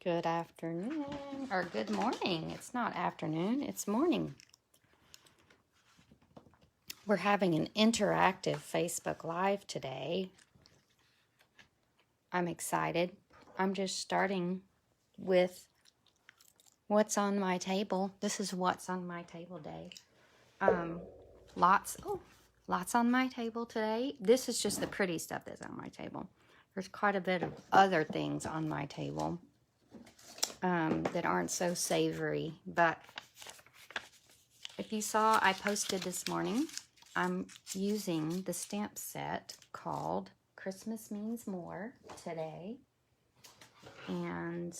Good afternoon, or good morning. It's not afternoon, it's morning. We're having an interactive Facebook Live today. I'm excited. I'm just starting with what's on my table. This is what's on my table day. Lots on my table today. This is just the pretty stuff that's on my table. There's quite a bit of other things on my table that aren't so savory, but if you saw, I posted this morning, I'm using the stamp set called Christmas Means More today, and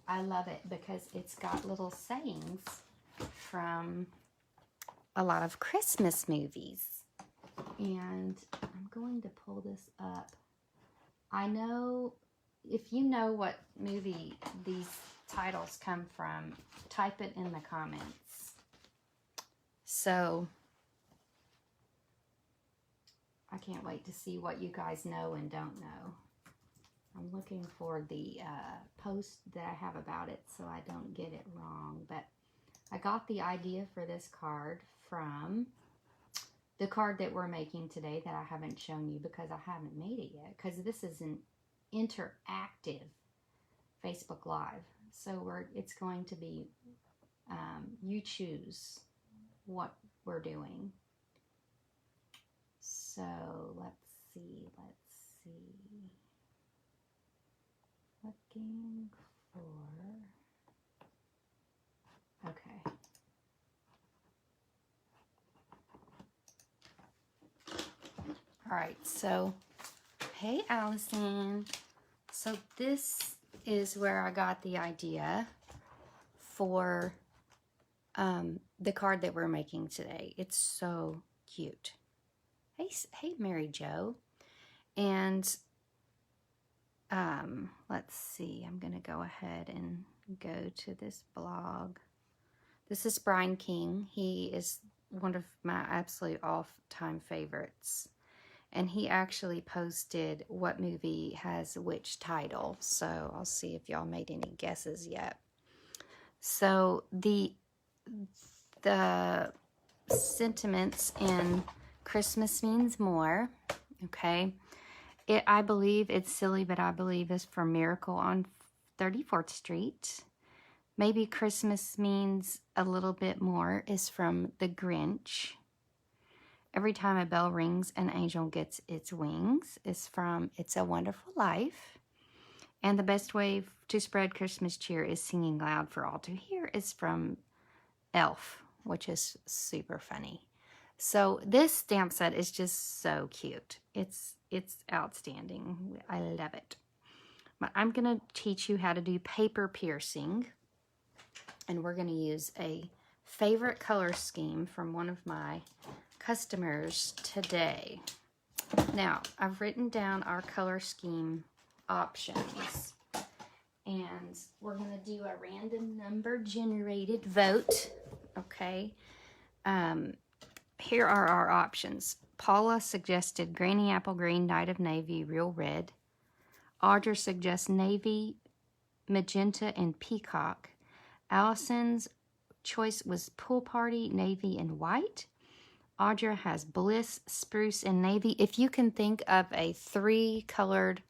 I love it because it's got little sayings from a lot of Christmas movies, and I'm going to pull this up. I know, if you know what movie these titles come from, type it in the comments. So, I can't wait to see what you guys know and don't know. I'm looking for the post that I have about it so I don't get it wrong. But I got the idea for this card from the card that we're making today that I haven't shown you because I haven't made it yet. Because this is an interactive Facebook Live. So it's going to be, you choose what we're doing. So let's see. Looking for, okay. All right, so, hey Allison. So this is where I got the idea for the card that we're making today. It's so cute. Hey Mary Jo. And let's see, I'm going to go ahead and go to this blog. This is Brian King. He is one of my absolute all-time favorites. And he actually posted what movie has which title. So I'll see if y'all made any guesses yet. So the sentiments in Christmas Means More, okay? I believe it's silly, but I believe it's from Miracle on 34th Street. Maybe Christmas Means a Little Bit More is from The Grinch. Every Time a Bell Rings, an Angel Gets Its Wings is from It's a Wonderful Life. And The Best Way to Spread Christmas Cheer is Singing Loud for All to Hear is from Elf, which is super funny. So this stamp set is just so cute. It's outstanding. I love it. But I'm going to teach you how to do paper piercing. And we're going to use a favorite color scheme from one of my customers today. Now, I've written down our color scheme options. And we're going to do a random number generated vote. Okay. Here are our options. Paula suggested Granny Apple Green, Night of Navy, Real Red. Audra suggests Navy, Magenta, and Peacock. Allison's choice was Pool Party, Navy, and White. Audra has Bliss, Spruce, and Navy. If you can think of a 3-colored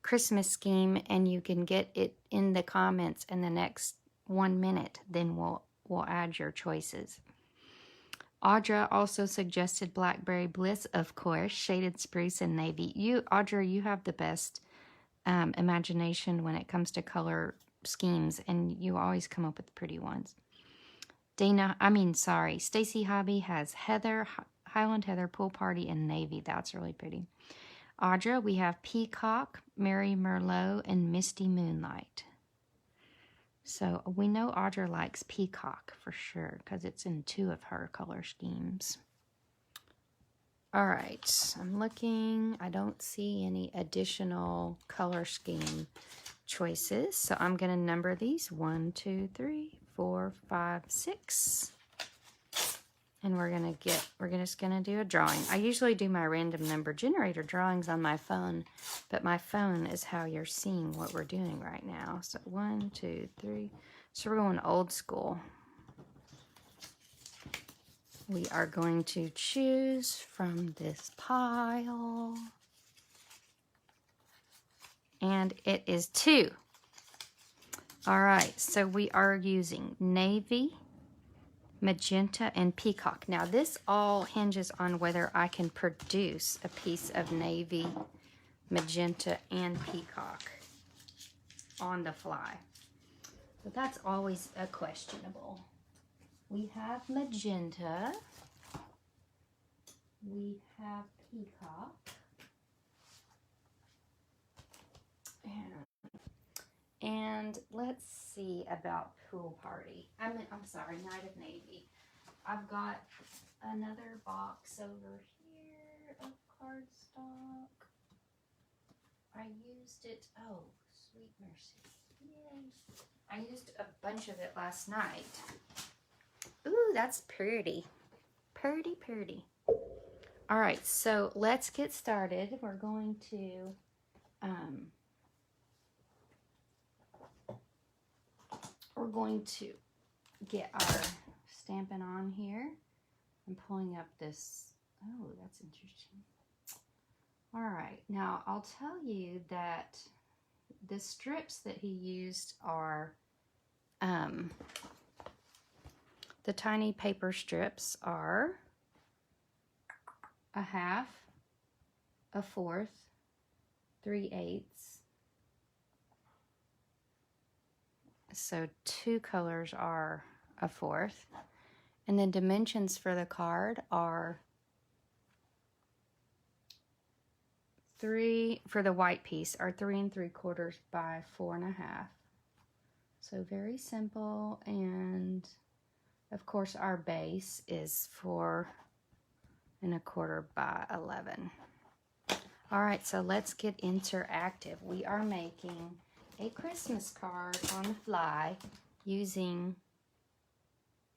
Christmas scheme and you can get it in the comments in the next 1 minute, then we'll add your choices. Audra also suggested Blackberry Bliss, of course, Shaded Spruce, and Navy. Audra, you have the best imagination when it comes to color schemes, and you always come up with pretty ones. Stacy Hobby has Heather, Highland Heather, Pool Party, and Navy. That's really pretty. Audra, we have Peacock, Mary Merlot, and Misty Moonlight. So we know Audra likes Peacock for sure because it's in 2 of her color schemes. All right, I'm looking. I don't see any additional color scheme choices. So I'm going to number these 1, 2, 3, 4, 5, 6. And we're just gonna do a drawing. I usually do my random number generator drawings on my phone, but my phone is how you're seeing what we're doing right now. So 1, 2, 3. So we're going old school. We are going to choose from this pile. And it is 2. All right, so we are using navy, magenta, and peacock. Now this all hinges on whether I can produce a piece of navy, magenta, and peacock on the fly. But that's always a questionable. We have magenta. We have peacock. And let's see about pool party. I'm sorry, night of navy. I've got another box over here of cardstock. I used it, oh, sweet mercy. Yay. I used a bunch of it last night. Ooh, that's pretty. Pretty, pretty. All right, so let's get started. We're going to get our Stampin' On here. I'm pulling up this. Oh, that's interesting. All right, now I'll tell you that the strips that he used are the tiny paper strips are 1/2, 1/4, 3/8. So 2 colors are 1/4. And then dimensions for the card are 3, for the white piece, are 3 3/4 by 4 1/2. So very simple. And of course our base is 4 1/4 by 11. All right, so let's get interactive. We are making a Christmas card on the fly using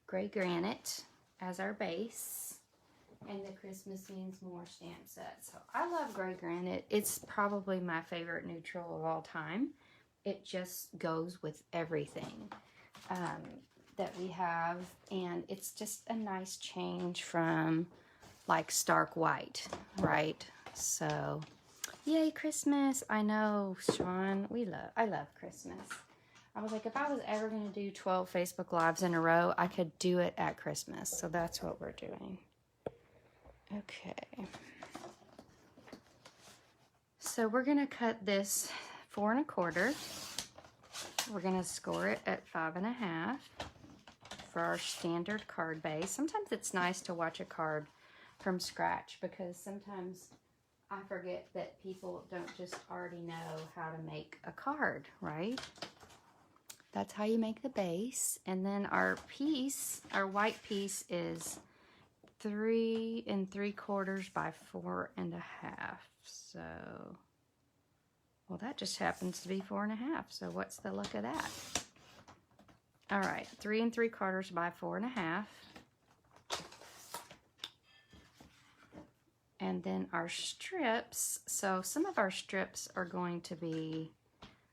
gray granite as our base and the Christmas Means More stamp set. So I love gray granite. It's probably my favorite neutral of all time. It just goes with everything that we have, and it's just a nice change from like stark white, right? So yay, Christmas. I know, Sean, I love Christmas. I was like, if I was ever going to do 12 Facebook Lives in a row, I could do it at Christmas. So that's what we're doing. Okay. So we're going to cut this 4 1/4. We're going to score it at 5 1/2 for our standard card base. Sometimes it's nice to watch a card from scratch because sometimes I forget that people don't just already know how to make a card, right? That's how you make the base. And then our piece, our white piece, is 3 3/4 by 4 1/2. So, well, that just happens to be 4 1/2. So what's the luck of that? All right, 3 3/4 by 4 1/2. And then our strips, so some of our strips are going to be,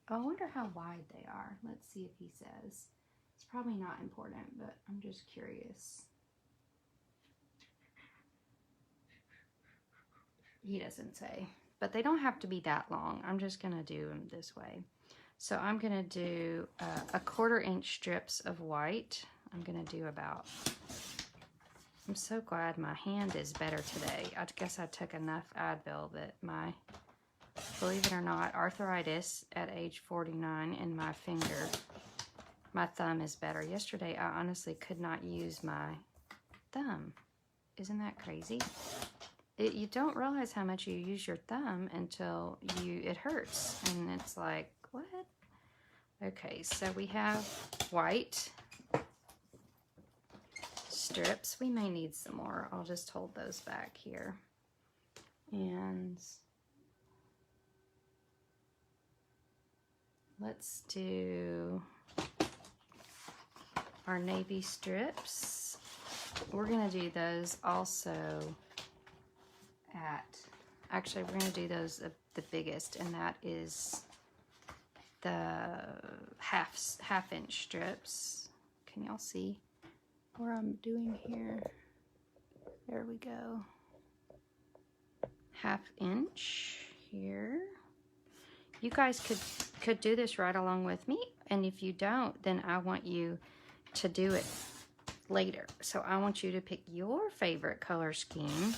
oh, I wonder how wide they are. Let's see if he says. It's probably not important, but I'm just curious. He doesn't say, but they don't have to be that long. I'm just gonna do them this way. So I'm gonna do 1/4 inch strips of white. I'm gonna do about, I'm so glad my hand is better today. I guess I took enough Advil that believe it or not, arthritis at age 49 in my finger, my thumb is better. Yesterday, I honestly could not use my thumb. Isn't that crazy? You don't realize how much you use your thumb until it hurts. And it's like, what? Okay, so we have white strips. We may need some more. I'll just hold those back here. And let's do our navy strips. we're going to do those also at, actually we're going to do those the biggest, and that is the half-inch strips. Can y'all see what I'm doing here? There we go. 1/2 inch here. You guys could do this right along with me, and if you don't, then I want you to do it later. So I want you to pick your favorite color scheme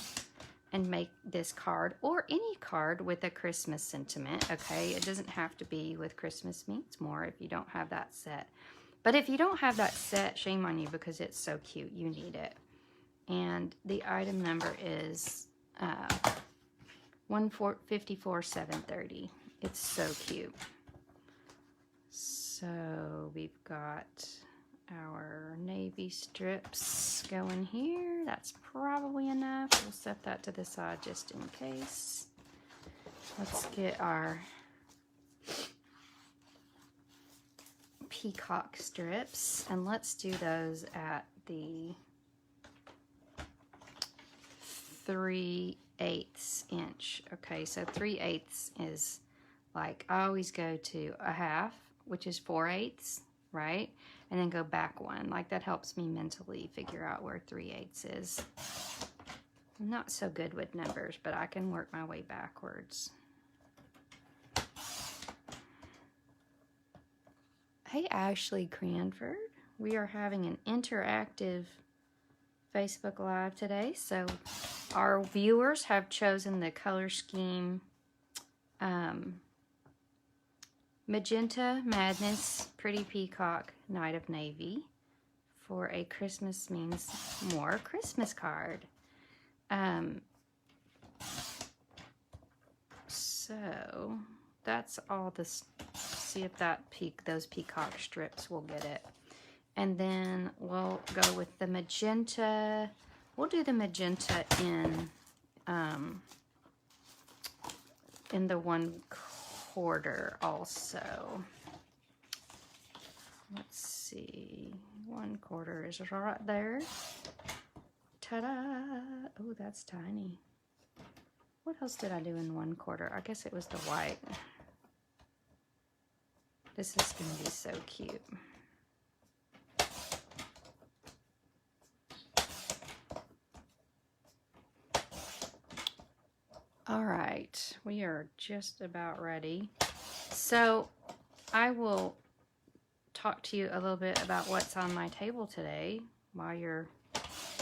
and make this card, or any card with a Christmas sentiment, okay? It doesn't have to be with Christmas Means More if you don't have that set. But if you don't have that set, shame on you, because it's so cute. You need it. And the item number is 154,730. It's so cute. So we've got our navy strips going here. That's probably enough. We'll set that to the side just in case. Let's get our peacock strips, and let's do those at the 3/8 inch. Okay, so 3/8 is like, I always go to a half, which is 4/8, right? And then go back one. Like, that helps me mentally figure out where 3/8 is. I'm not so good with numbers, but I can work my way backwards. Hey, Ashley Cranford. We are having an interactive Facebook Live today. So our viewers have chosen the color scheme Magenta Madness Pretty Peacock Night of Navy for a Christmas Means More Christmas card. So that's all this. See if that those peacock strips will get it. And then we'll go with the magenta. We'll do the magenta in the 1/4 also. Let's see. 1/4 is right there. Ta-da! Oh, that's tiny. What else did I do in 1/4? I guess it was the white. This is going to be so cute. All right, we are just about ready. So I will talk to you a little bit about what's on my table today while you're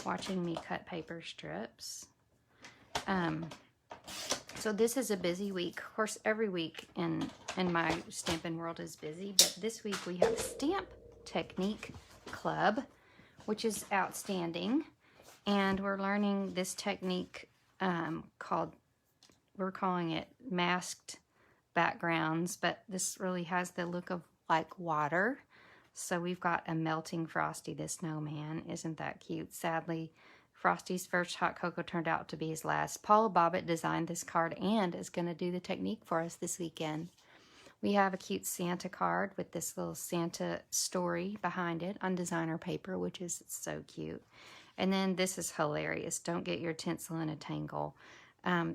watching me cut paper strips. So this is a busy week. Of course, every week in my stamping world is busy, but this week we have Stamp Technique Club, which is outstanding. And we're learning this technique we're calling it masked backgrounds, but this really has the look of like water. So we've got a melting Frosty the Snowman. Isn't that cute? Sadly, Frosty's first hot cocoa turned out to be his last. Paula Bobbitt designed this card and is going to do the technique for us this weekend. We have a cute Santa card with this little Santa story behind it on designer paper, which is so cute. And then this is hilarious. Don't get your tinsel in a tangle.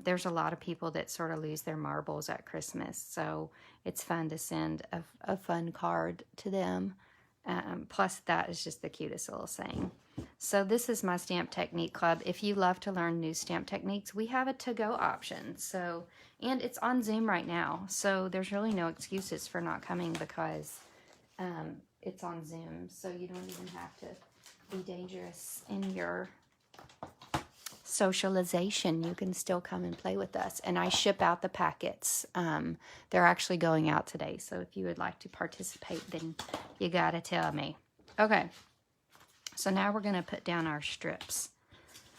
There's a lot of people that sort of lose their marbles at Christmas, so it's fun to send a fun card to them. Plus, that is just the cutest little saying. So this is my Stamp Technique Club. If you love to learn new stamp techniques, we have a to-go option. So, and it's on Zoom right now, so there's really no excuses for not coming because it's on Zoom. So you don't even have to be dangerous in your socialization. You can still come and play with us. And I ship out the packets. They're actually going out today. So if you would like to participate, then you got to tell me. Okay. So now we're going to put down our strips.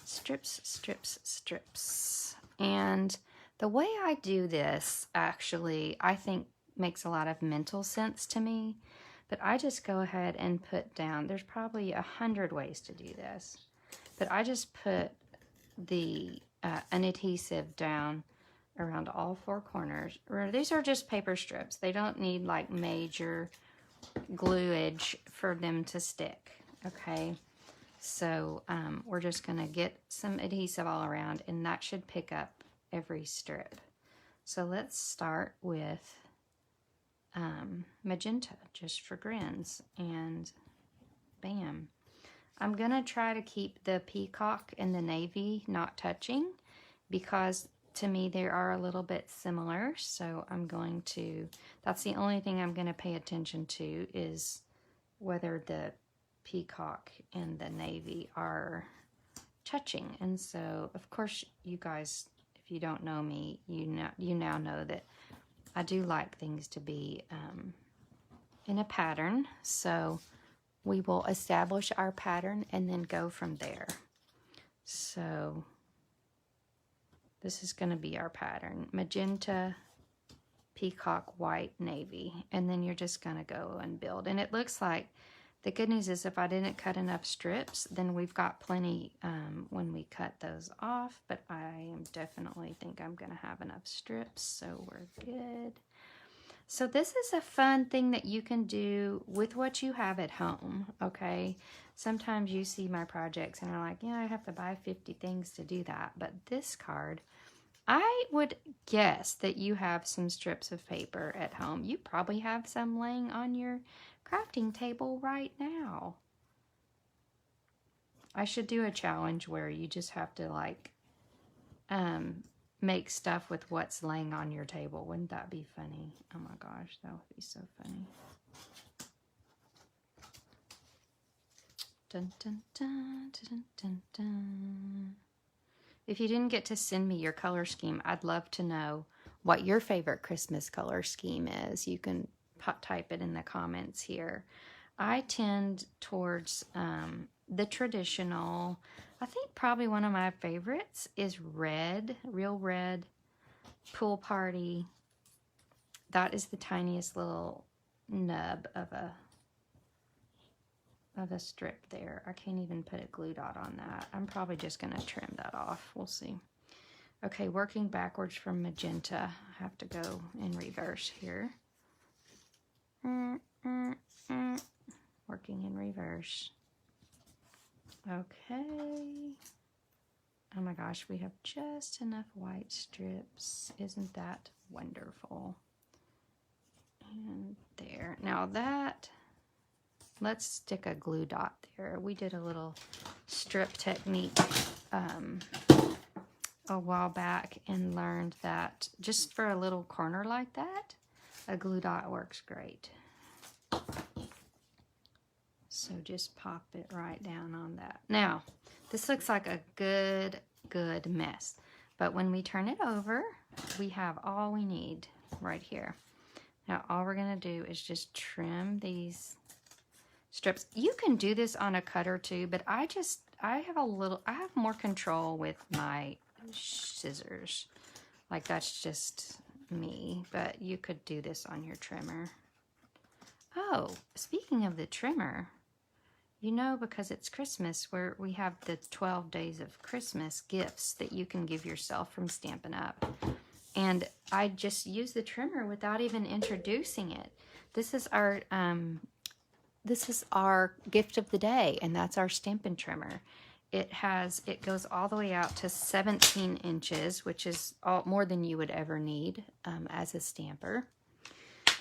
Strips, strips, strips. And the way I do this, actually, I think makes a lot of mental sense to me. But I just go ahead and put down, there's probably 100 ways to do this. But I just put an adhesive down around all four corners. These are just paper strips. They don't need like major gluage for them to stick. Okay, So we're just going to get some adhesive all around, and that should pick up every strip. So let's start with Magenta, just for grins, and bam. I'm going to try to keep the Peacock and the Navy not touching, because to me they are a little bit similar. So I'm going to, that's the only thing I'm going to pay attention to, is whether the Peacock and the Navy are touching. And so, of course, you guys, if you don't know me, you now know that I do like things to be in a pattern. So we will establish our pattern and then go from there. So this is going to be our pattern: magenta, peacock, white, navy, and then you're just going to go and build. And it looks like, the good news is, if I didn't cut enough strips, then we've got plenty when we cut those off, but I definitely think I'm going to have enough strips, so we're good. So this is a fun thing that you can do with what you have at home, okay? Sometimes you see my projects and are like, yeah, I have to buy 50 things to do that. But this card, I would guess that you have some strips of paper at home. You probably have some laying on your crafting table right now. I should do a challenge where you just have to, like, make stuff with what's laying on your table. Wouldn't that be funny? Oh my gosh, that would be so funny. Dun, dun, dun, dun, dun, dun. If you didn't get to send me your color scheme, I'd love to know what your favorite Christmas color scheme is. You can type it in the comments here. I tend towards the traditional. I think probably one of my favorites is red, real red, pool party. That is the tiniest little nub of a strip there. I can't even put a glue dot on that. I'm probably just going to trim that off. We'll see. Okay, working backwards from magenta. I have to go in reverse here. Working in reverse. Okay. Oh my gosh, we have just enough white strips. Isn't that wonderful? And there. Now that, let's stick a glue dot there. We did a little strip technique a while back and learned that just for a little corner like that, a glue dot works great. So just pop it right down on that. Now, this looks like a good mess. But when we turn it over, we have all we need right here. Now, all we're going to do is just trim these strips. You can do this on a cutter too, but I have more control with my scissors. Like, that's just me, but you could do this on your trimmer. Oh, speaking of the trimmer, you know, because it's Christmas, where we have the 12 days of Christmas gifts that you can give yourself from Stampin' Up. And I just use the trimmer without even introducing it. This is our gift of the day, and that's our Stampin' Trimmer. It goes all the way out to 17 inches, which is more than you would ever need as a stamper.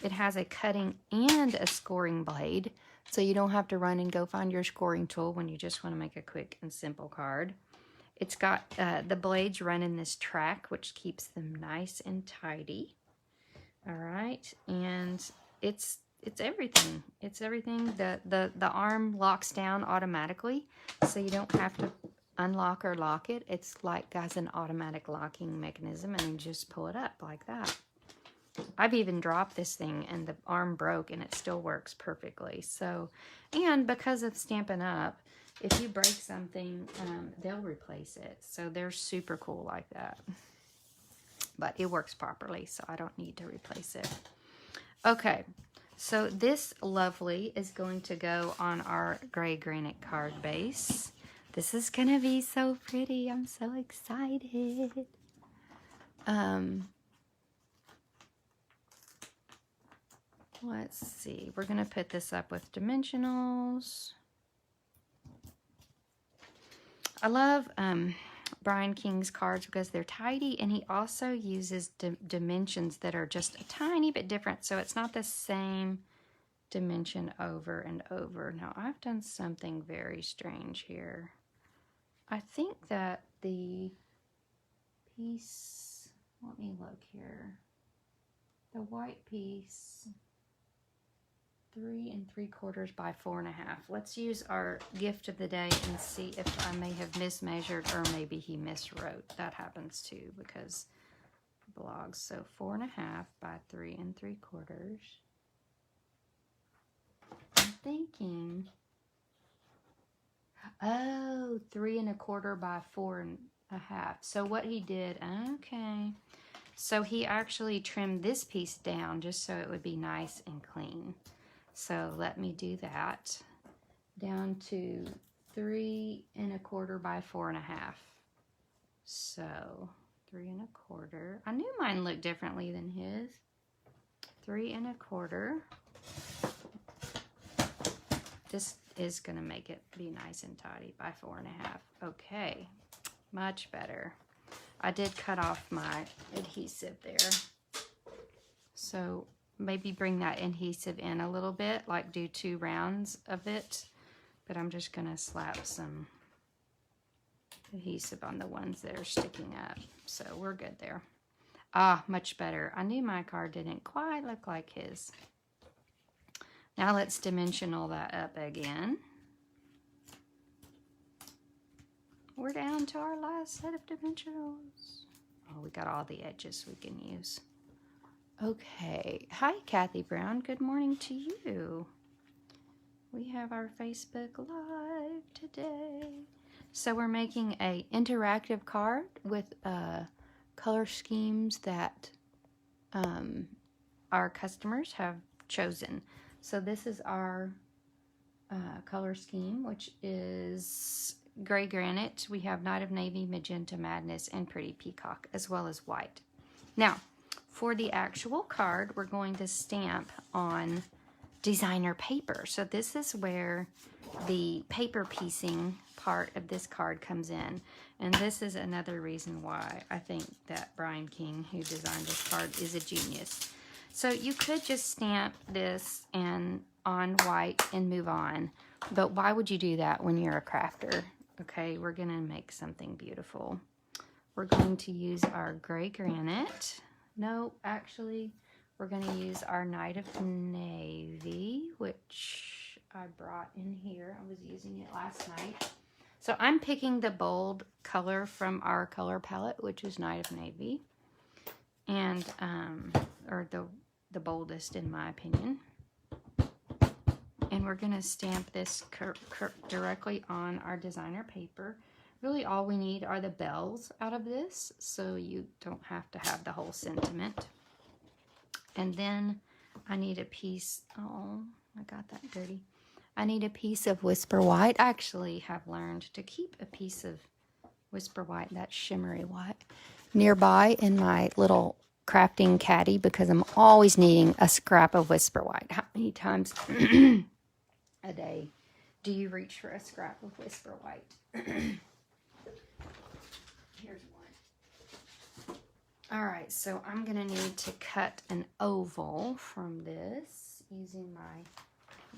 It has a cutting and a scoring blade, so you don't have to run and go find your scoring tool when you just want to make a quick and simple card. It's got the blades run in this track, which keeps them nice and tidy. All right, and it's everything. It's everything. The arm locks down automatically, so you don't have to unlock or lock it. It's like has an automatic locking mechanism, and you just pull it up like that. I've even dropped this thing and the arm broke and it still works perfectly. So, and because of Stampin' Up, if you break something, they'll replace it. So they're super cool like that. But it works properly, so I don't need to replace it. Okay, so this lovely is going to go on our gray granite card base. This is gonna be so pretty. I'm so excited. Let's see, we're going to put this up with dimensionals. I love Brian King's cards because they're tidy, and he also uses dimensions that are just a tiny bit different, so it's not the same dimension over and over. Now, I've done something very strange here. I think that the piece, let me look here, the white piece, 3 3/4 by 4 1/2. Let's use our gift of the day and see if I may have mismeasured, or maybe he miswrote. That happens too because blogs. So 4 1/2 by 3 3/4. I'm thinking, oh, 3 1/4 by 4 1/2. So what he did, okay. So he actually trimmed this piece down just so it would be nice and clean. So let me do that. Down to 3 1/4 by 4 1/2. So 3 1/4. I knew mine looked differently than his. 3 1/4. This is going to make it be nice and tidy by 4 1/2. Okay, much better. I did cut off my adhesive there. So maybe bring that adhesive in a little bit, like do 2 rounds of it. But I'm just going to slap some adhesive on the ones that are sticking up. So we're good there. Ah, much better. I knew my card didn't quite look like his. Now let's dimensional that up again. We're down to our last set of dimensionals. Oh, we got all the edges we can use. Okay. Hi, Kathy Brown. Good morning to you. We have our Facebook Live today. So we're making an interactive card with color schemes that our customers have chosen. So this is our color scheme, which is gray granite. We have Night of Navy, Magenta Madness, and Pretty Peacock, as well as white. Now, for the actual card, we're going to stamp on designer paper. So this is where the paper piecing part of this card comes in. And this is another reason why I think that Brian King, who designed this card, is a genius. So you could just stamp this and on white and move on. But why would you do that when you're a crafter? Okay, we're going to make something beautiful. We're going to use our gray granite. No, actually, we're going to use our Night of Navy, which I brought in here. I was using it last night. So I'm picking the bold color from our color palette, which is Night of Navy. And, or the boldest in my opinion. And we're going to stamp this directly on our designer paper. Really all we need are the bells out of this, so you don't have to have the whole sentiment. And then I need a piece, oh, I got that dirty. I need a piece of Whisper White. I actually have learned to keep a piece of Whisper White, that shimmery white, nearby in my little crafting caddy because I'm always needing a scrap of Whisper White. How many times a day do you reach for a scrap of Whisper White? Here's one. All right, so I'm going to need to cut an oval from this using my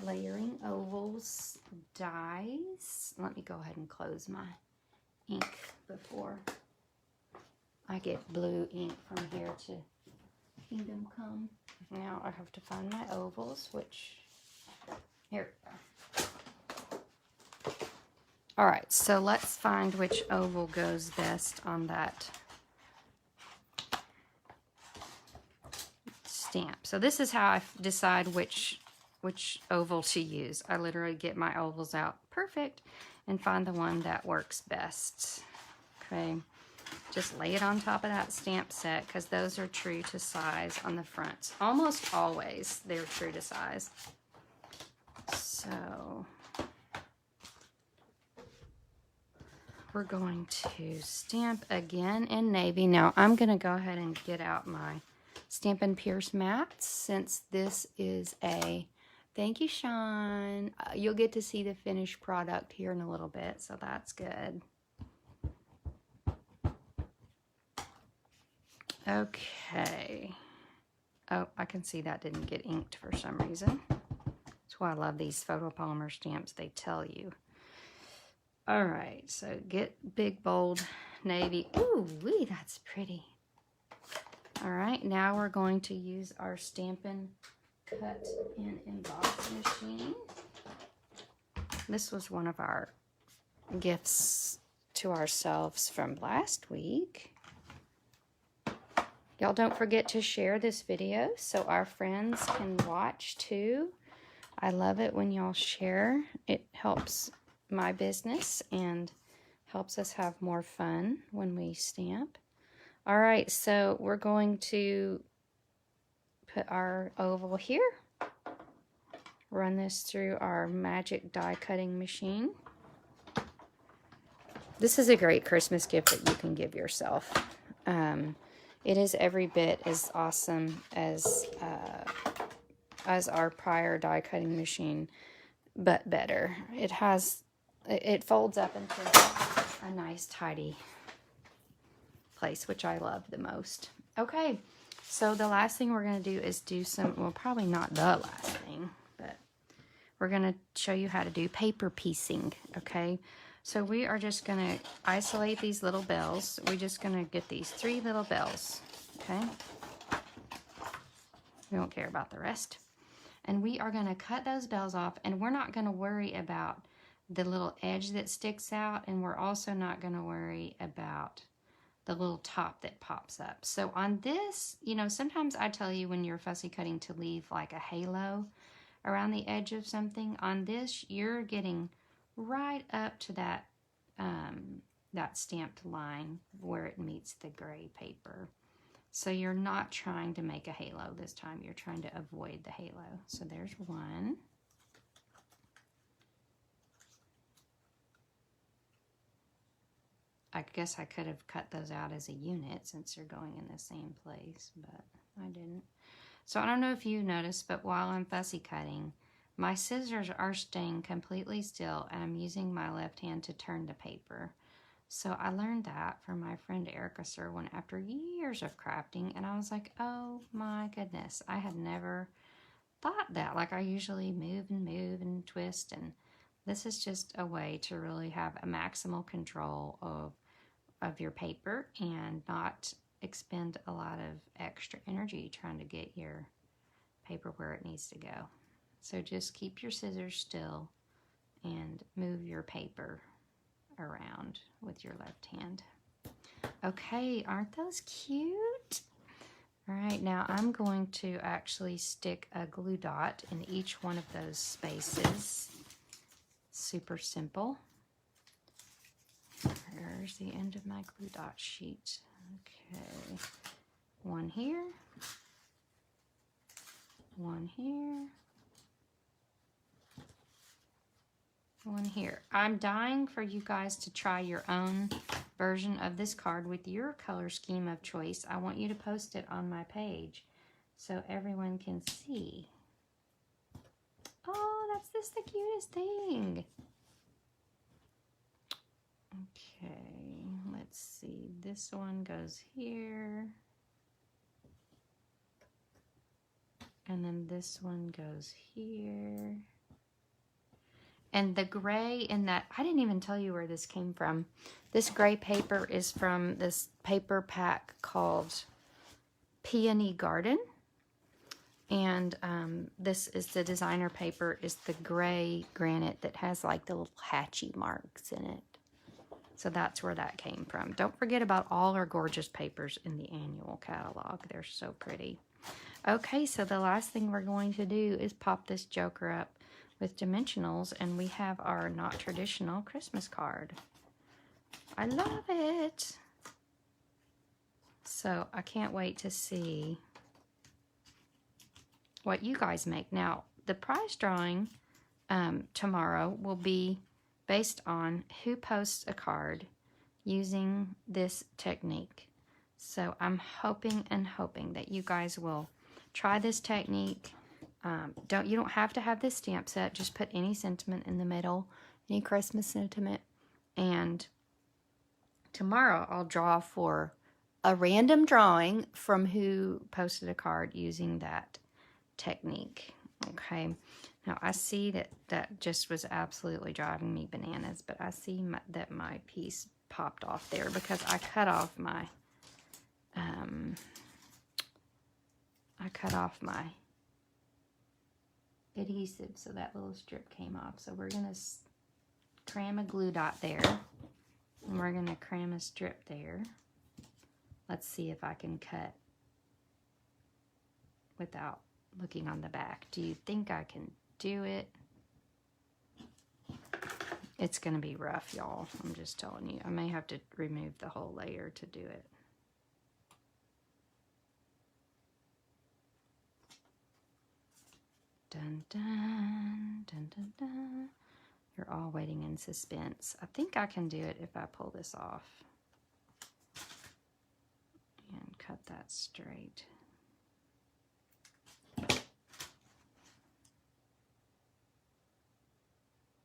layering ovals dies. Let me go ahead and close my ink before I get blue ink from here to Kingdom Come. Now I have to find my ovals, which, here we go. All right, so let's find which oval goes best on that stamp. So this is how I decide which oval to use. I literally get my ovals out perfect and find the one that works best. Okay, just lay it on top of that stamp set because those are true to size on the front. Almost always they're true to size. So we're going to stamp again in navy. Now I'm going to go ahead and get out my Stampin' Pierce mats since this is a, thank you, Sean. You'll get to see the finished product here in a little bit, so that's good. Okay. Oh, I can see that didn't get inked for some reason. That's why I love these photopolymer stamps. They tell you. All right, so get big, bold, navy. Ooh, wee, that's pretty. All right, now we're going to use our Stampin' Cut and Emboss machine. This was one of our gifts to ourselves from last week. Y'all don't forget to share this video so our friends can watch too. I love it when y'all share. It helps my business and helps us have more fun when we stamp. All right, so we're going to put our oval here. Run this through our magic die cutting machine. This is a great Christmas gift that you can give yourself. It is every bit as awesome as our prior die cutting machine, but better. It folds up into a nice tidy place, which I love the most. Okay, so the last thing we're going to do is do some, well, probably not the last thing, but we're going to show you how to do paper piecing, okay? So we are just going to isolate these little bells. We're just going to get these 3 little bells, okay? We don't care about the rest. And we are going to cut those bells off, and we're not going to worry about the little edge that sticks out, and we're also not going to worry about the little top that pops up. So on this, you know, sometimes I tell you when you're fussy cutting to leave like a halo around the edge of something. On this, you're getting right up to that that stamped line where it meets the gray paper. So you're not trying to make a halo this time. You're trying to avoid the halo. So there's one. I guess I could have cut those out as a unit since they're going in the same place, but I didn't. So I don't know if you noticed, but while I'm fussy cutting, my scissors are staying completely still, and I'm using my left hand to turn the paper. So I learned that from my friend Erica Serwin after years of crafting, and I was like, oh my goodness, I had never thought that. Like, I usually move and twist, and this is just a way to really have a maximal control of your paper and not expend a lot of extra energy trying to get your paper where it needs to go. So just keep your scissors still and move your paper around with your left hand. Okay, aren't those cute? All right, now I'm going to actually stick a glue dot in each one of those spaces. Super simple. There's the end of my glue dot sheet. Okay, one here, one here, one here. I'm dying for you guys to try your own version of this card with your color scheme of choice. I want you to post it on my page so everyone can see. Oh, that's just the cutest thing. Okay, let's see. This one goes here. And then this one goes here. And the gray in that, I didn't even tell you where this came from. This gray paper is from this paper pack called Peony Garden. And this is the designer paper, is the gray granite that has like the little hatchy marks in it. So that's where that came from. Don't forget about all our gorgeous papers in the annual catalog. They're so pretty. Okay, so the last thing we're going to do is pop this joker up with dimensionals, and we have our not traditional Christmas card. I love it. So I can't wait to see what you guys make. Now, the prize drawing tomorrow will be based on who posts a card using this technique. So I'm hoping and hoping that you guys will try this technique. You don't have to have this stamp set. Just put any sentiment in the middle, any Christmas sentiment. And tomorrow I'll draw for a random drawing from who posted a card using that technique. Okay, now I see that just was absolutely driving me bananas, but I see that my piece popped off there because I cut off my adhesive, so that little strip came off. So we're gonna cram a glue dot there, and we're gonna cram a strip there. Let's see if I can cut without looking on the back. Do you think I can do it? It's gonna be rough, y'all. I'm just telling you. I may have to remove the whole layer to do it. Dun, dun, dun, dun, dun. You're all waiting in suspense. I think I can do it if I pull this off and cut that straight.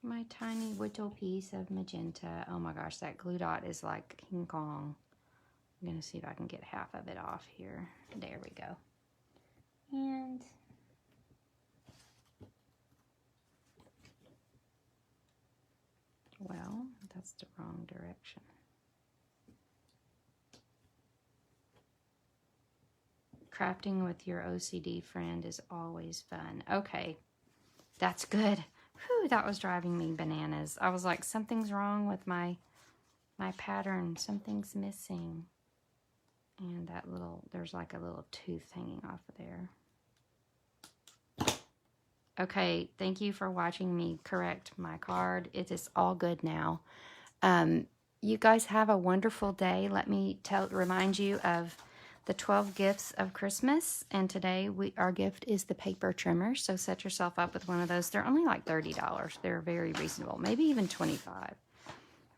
My tiny little piece of magenta. Oh my gosh, that glue dot is like King Kong. I'm gonna see if I can get half of it off here. There we go. And well, that's the wrong direction. Crafting with your OCD friend is always fun. Okay, that's good. Whew, that was driving me bananas. I was like, something's wrong with my pattern. Something's missing. And that little, there's like a little tooth hanging off of there. Okay, thank you for watching me correct my card. It is all good now. You guys have a wonderful day. Let me remind you of the 12 gifts of Christmas. And today our gift is the paper trimmer. So set yourself up with one of those. They're only like $30. They're very reasonable. Maybe even $25. I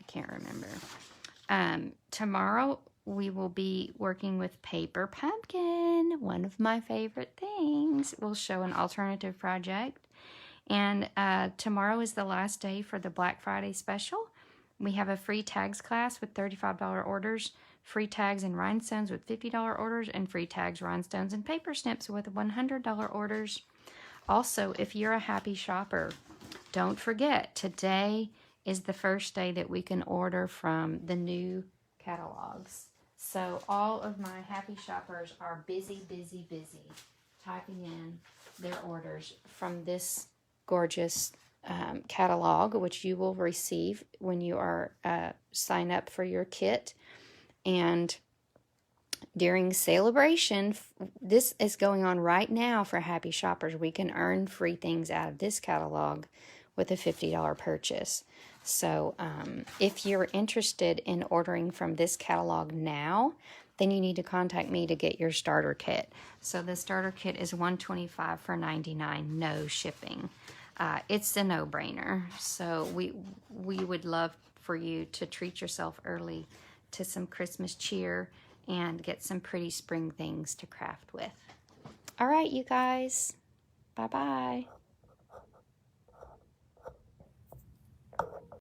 can't remember. Tomorrow we will be working with paper pumpkin, one of my favorite things. We'll show an alternative project. And tomorrow is the last day for the Black Friday special. We have a free tags class with $35 orders, free tags and rhinestones with $50 orders, and free tags, rhinestones, and paper snips with $100 orders. Also, if you're a happy shopper, don't forget, today is the first day that we can order from the new catalogs. So all of my happy shoppers are busy typing in their orders from this gorgeous catalog, which you will receive when you are sign up for your kit. And during celebration, this is going on right now for happy shoppers. We can earn free things out of this catalog with a $50 purchase. So if you're interested in ordering from this catalog now, then you need to contact me to get your starter kit. So the starter kit is $125 for $99, no shipping. It's a no-brainer. So we would love for you to treat yourself early to some Christmas cheer and get some pretty spring things to craft with. All right, you guys. Bye-bye.